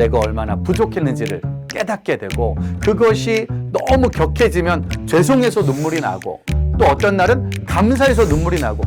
내가 얼마나 부족했는지를 깨닫게 되고, 그것이 너무 격해지면 죄송해서 눈물이 나고, 또 어떤 날은 감사해서 눈물이 나고.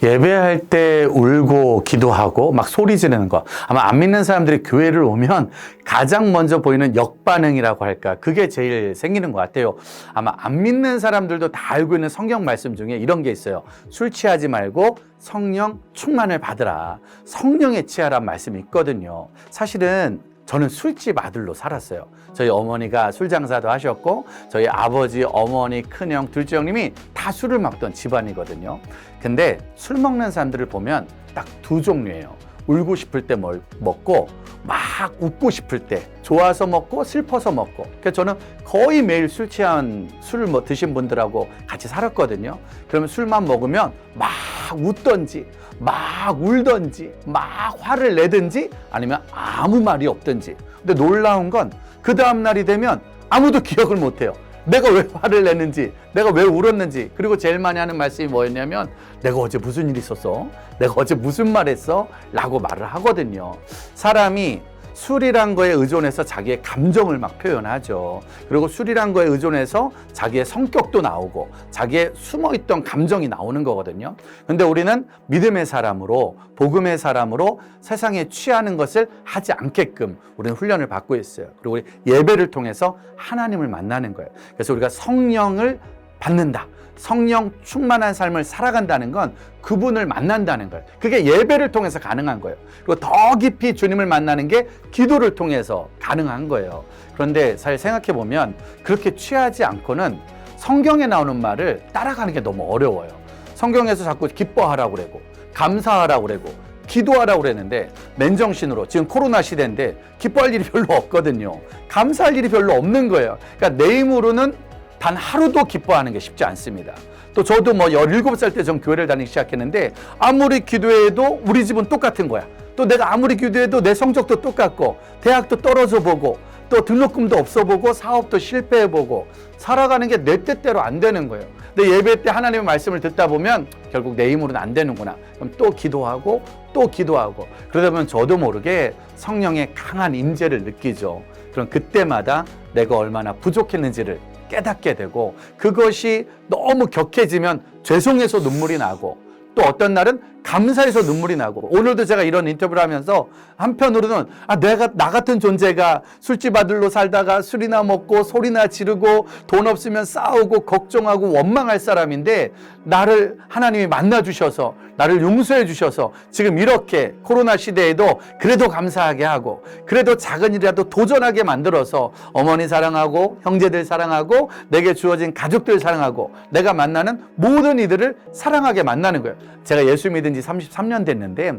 예배할 때 울고 기도하고 막 소리 지르는 거, 아마 안 믿는 사람들이 교회를 오면 가장 먼저 보이는 역반응이라고 할까, 그게 제일 생기는 것 같아요. 아마 안 믿는 사람들도 다 알고 있는 성경 말씀 중에 이런 게 있어요. 술 취하지 말고 성령 충만을 받으라, 성령에 취하란 말씀이 있거든요. 사실은 저는 술집 아들로 살았어요. 저희 어머니가 술 장사도 하셨고, 저희 아버지, 어머니, 큰형, 둘째 형님이 다 술을 먹던 집안이거든요. 근데 술 먹는 사람들을 보면 딱 두 종류예요. 울고 싶을 때 먹고, 막 웃고 싶을 때, 좋아서 먹고 슬퍼서 먹고. 그래서 저는 거의 매일 술 취한 술을 드신 분들하고 같이 살았거든요. 그러면 술만 먹으면 막 웃던지, 막 울던지, 막 화를 내든지, 아니면 아무 말이 없든지. 근데 놀라운 건 그 다음 날이 되면 아무도 기억을 못해요. 내가 왜 화를 냈는지, 내가 왜 울었는지. 그리고 제일 많이 하는 말씀이 뭐였냐면, 내가 어제 무슨 일 있었어? 내가 어제 무슨 말 했어? 라고 말을 하거든요. 사람이 술이란 거에 의존해서 자기의 감정을 막 표현하죠. 그리고 술이란 거에 의존해서 자기의 성격도 나오고 자기의 숨어있던 감정이 나오는 거거든요. 근데 우리는 믿음의 사람으로, 복음의 사람으로 세상에 취하는 것을 하지 않게끔 우리는 훈련을 받고 있어요. 그리고 우리 예배를 통해서 하나님을 만나는 거예요. 그래서 우리가 성령을 받는다, 성령 충만한 삶을 살아간다는 건 그분을 만난다는 거예요. 그게 예배를 통해서 가능한 거예요. 그리고 더 깊이 주님을 만나는 게 기도를 통해서 가능한 거예요. 그런데 사실 생각해 보면 그렇게 취하지 않고는 성경에 나오는 말을 따라가는 게 너무 어려워요. 성경에서 자꾸 기뻐하라고 그러고, 감사하라고 그러고, 기도하라고 그랬는데, 맨정신으로 지금 코로나 시대인데 기뻐할 일이 별로 없거든요. 감사할 일이 별로 없는 거예요. 그러니까 내 힘으로는 단 하루도 기뻐하는 게 쉽지 않습니다. 또 저도 17살 때 전 교회를 다니기 시작했는데, 아무리 기도해도 우리 집은 똑같은 거야. 또 내가 아무리 기도해도 내 성적도 똑같고, 대학도 떨어져 보고, 또 등록금도 없어 보고, 사업도 실패해 보고, 살아가는 게 내 뜻대로 안 되는 거예요. 근데 예배 때 하나님의 말씀을 듣다 보면 결국 내 힘으로는 안 되는구나. 그럼 또 기도하고 또 기도하고, 그러다 보면 저도 모르게 성령의 강한 임재를 느끼죠. 그럼 그때마다 내가 얼마나 부족했는지를 깨닫게 되고, 그것이 너무 격해지면 죄송해서 눈물이 나고, 또 어떤 날은 감사해서 눈물이 나고. 오늘도 제가 이런 인터뷰를 하면서 한편으로는 내가 나 같은 존재가 술집 아들로 살다가 술이나 먹고 소리나 지르고 돈 없으면 싸우고 걱정하고 원망할 사람인데, 나를 하나님이 만나 주셔서, 나를 용서해 주셔서 지금 이렇게 코로나 시대에도 그래도 감사하게 하고, 그래도 작은 일이라도 도전하게 만들어서 어머니 사랑하고, 형제들 사랑하고, 내게 주어진 가족들 사랑하고, 내가 만나는 모든 이들을 사랑하게 만나는 거예요. 제가 예수 믿은 지 33년 됐는데,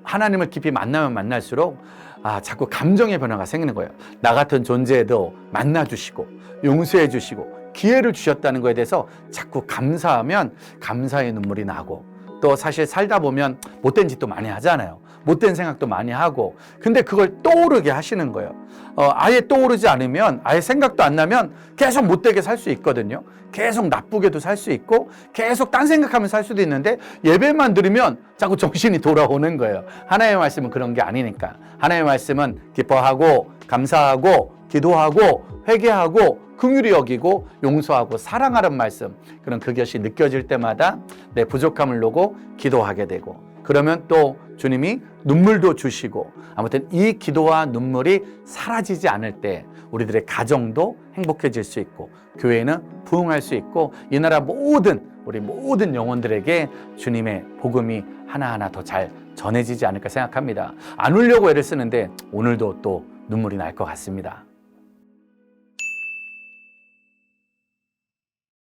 하나님을 깊이 만나면 만날수록 자꾸 감정의 변화가 생기는 거예요. 나 같은 존재도 만나주시고 용서해 주시고 기회를 주셨다는 거에 대해서 자꾸 감사하면 감사의 눈물이 나고, 또 사실 살다 보면 못된 짓도 많이 하잖아요. 못된 생각도 많이 하고. 근데 그걸 떠오르게 하시는 거예요. 아예 떠오르지 않으면, 아예 생각도 안 나면 계속 못되게 살 수 있거든요. 계속 나쁘게도 살 수 있고, 계속 딴 생각하면서 살 수도 있는데, 예배만 들으면 자꾸 정신이 돌아오는 거예요. 하나님의 말씀은 그런 게 아니니까. 하나님의 말씀은 기뻐하고 감사하고 기도하고 회개하고 긍휼히 여기고 용서하고 사랑하는 말씀. 그런 그것이 느껴질 때마다 내 부족함을 놓고 기도하게 되고, 그러면 또 주님이 눈물도 주시고, 아무튼 이 기도와 눈물이 사라지지 않을 때 우리들의 가정도 행복해질 수 있고, 교회는 부흥할 수 있고, 이 나라 우리 모든 영혼들에게 주님의 복음이 하나하나 더 잘 전해지지 않을까 생각합니다. 안 울려고 애를 쓰는데 오늘도 또 눈물이 날 것 같습니다.